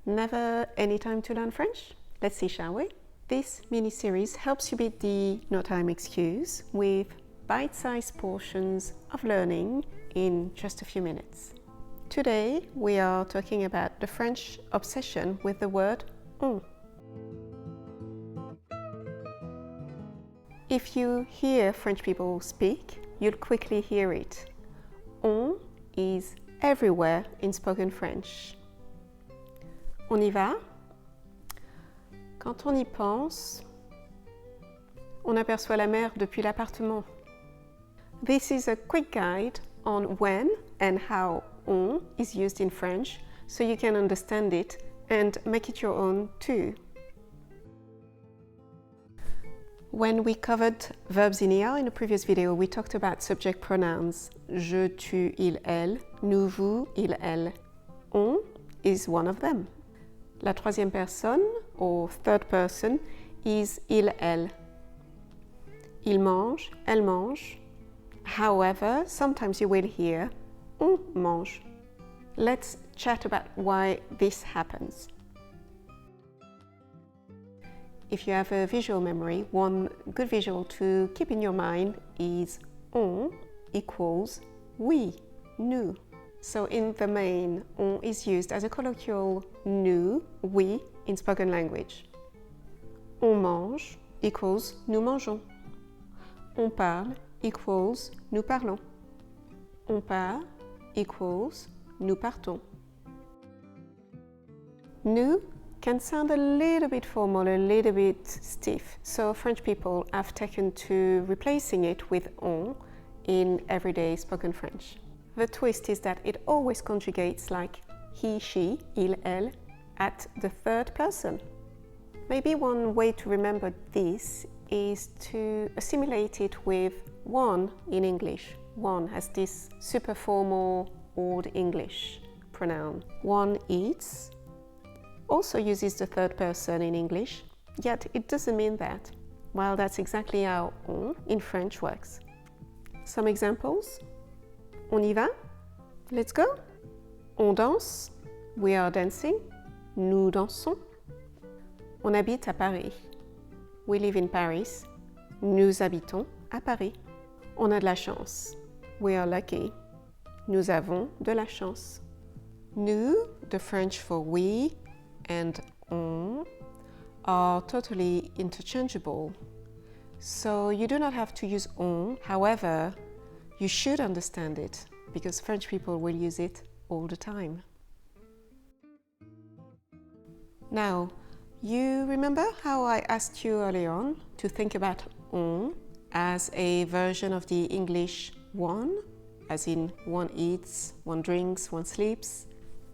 Never any time to learn French? Let's see, shall we? This mini-series helps you beat the no time excuse with bite-sized portions of learning in just a few minutes. Today, we are talking about the French obsession with the word on. If you hear French people speak, you'll quickly hear it. On is everywhere in spoken French. On y va? Quand on y pense, on aperçoit la mer depuis l'appartement. This is a quick guide on when and how on is used in French, so you can understand it and make it your own too. When we covered verbs in ER in a previous video, we talked about subject pronouns. Je, tu, il, elle, nous, vous, il, elle. On is one of them. La troisième personne, or third person, is il, elle. Il mange, elle mange. However, sometimes you will hear on mange. Let's chat about why this happens. If you have a visual memory, one good visual to keep in your mind is on equals we, nous. So in the main, on is used as a colloquial nous, we, in spoken language. On mange equals nous mangeons. On parle equals nous parlons. On part equals nous partons. Nous can sound a little bit formal, a little bit stiff, so French people have taken to replacing it with on in everyday spoken French. The twist is that it always conjugates like he, she, il, elle at the third person. Maybe one way to remember this is to assimilate it with one in English. One has this super formal Old English pronoun. One eats also uses the third person in English, yet it doesn't mean that. Well, that's exactly how on in French works. Some examples. On y va? Let's go. On danse? We are dancing. Nous dansons. On habite à Paris. We live in Paris. Nous habitons à Paris. On a de la chance. We are lucky. Nous avons de la chance. Nous, the French for we, and on are totally interchangeable. So you do not have to use on. However, you should understand it because French people will use it all the time. Now, you remember how I asked you early on to think about on as a version of the English one, as in one eats, one drinks, one sleeps,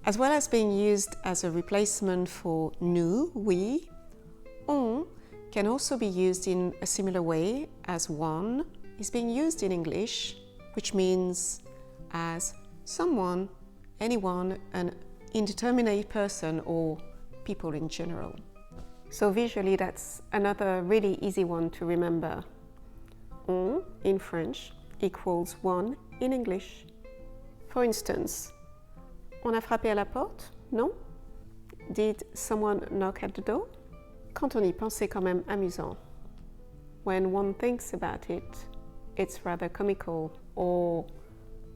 as well as being used as a replacement for nous, we. On can also be used in a similar way as one is being used in English, which means as someone, anyone, an indeterminate person or people in general. So visually that's another really easy one to remember. On in French equals one in English. For instance, on a frappé à la porte? Non? Did someone knock at the door? Quand on y pense, c'est quand même amusant. When one thinks about it, it's rather comical. Or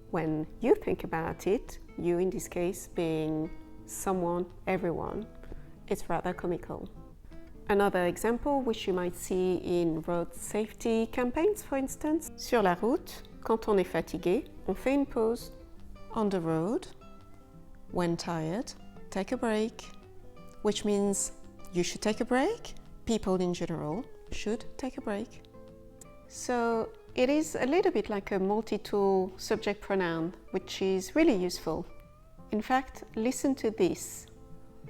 when you think about it, you in this case being someone, everyone, it's rather comical. Another example which you might see in road safety campaigns, for instance. Sur la route, quand on est fatigué, on fait une pause. On the road, when tired, take a break, which means you should take a break. People in general should take a break. So it is a little bit like a multi-tool subject pronoun, which is really useful. In fact, listen to this.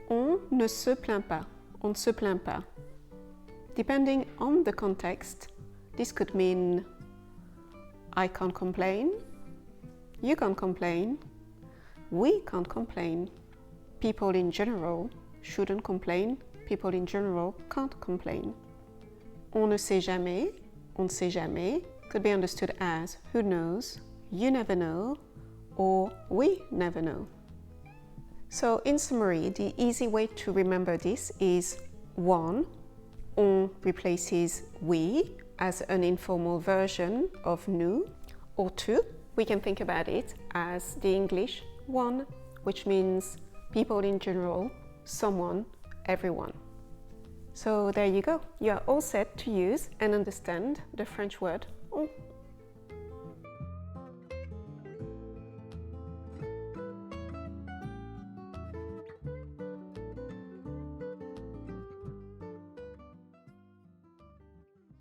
On ne se plaint pas. On ne se plaint pas. Depending on the context, this could mean I can't complain, you can't complain, we can't complain. People in general shouldn't complain, people in general can't complain. On ne sait jamais, on ne sait jamais could be understood as who knows, you never know, or we never know. So in summary, the easy way to remember this is 1. On replaces we as an informal version of nous. Or 2, we can think about it as the English one, which means people in general, someone, everyone. So there you go. You are all set to use and understand the French word on.